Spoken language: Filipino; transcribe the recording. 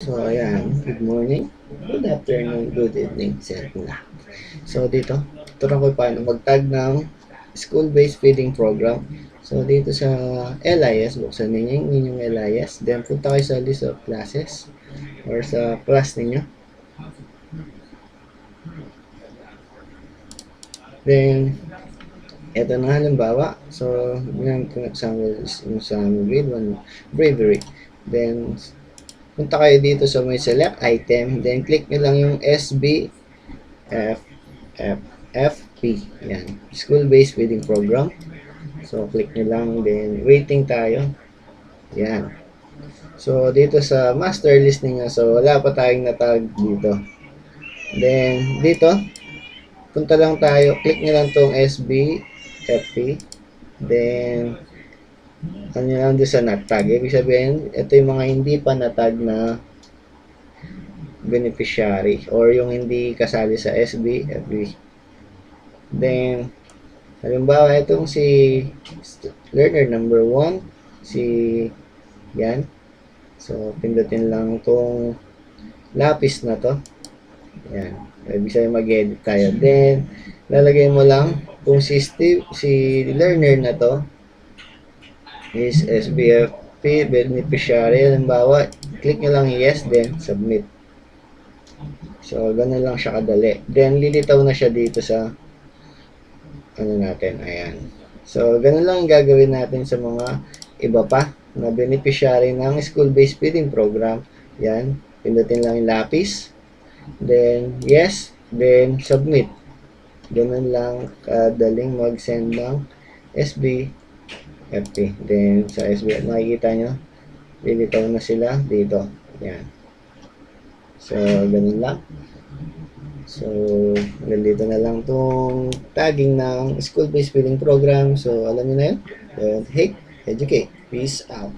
So, ayan. Good morning, good afternoon, good evening sa ating lahat. So, dito, turuan ko paano mag-tag ng school-based feeding program. So, dito sa LIS, buksan ninyo yung inyong LIS. Then, punta kayo sa list of classes or sa class ninyo. Then, ito na halimbawa. So, yan kung example is yung sa grade 1 bravery. Then, punta kayo dito sa may select item. Then, click nyo lang yung SB FP. Yan. School-based feeding program. So, click nyo lang. Then, waiting tayo. Yan. So, dito sa master list niyo, so, wala pa tayong natag dito. Then, dito, punta lang tayo. Click nyo lang tong SB FP. Then, ano lang doon sa natag. Ibig sabihin, ito yung mga hindi pa natag na beneficiary or yung hindi kasali sa SB FP. Then, halimbawa, itong si learner number 1, si yan. So, pindutin lang itong lapis na to. Yan. Ibig sabihin mag-edit tayo. Then, lalagay mo lang kung si learner na to is SBFP beneficiary. Halimbawa, click nyo lang yes, then submit. So, ganun lang siya kadali. Then, lilitaw na siya dito sa ano natin, ayan. So, ganun lang gagawin natin sa mga iba pa na beneficiary ng school-based feeding program. Yan, pindutin lang yung lapis. Then, yes. Then, submit. Ganun lang kadaling mag-send ng SB FP. Then, sa SB, makikita nyo, lilitaw na sila dito. Yan. So, ganun lang. So, nandito na lang tong tagging ng school-based feeding program. So, alam niyo na yun. Don't hate, educate. Peace out.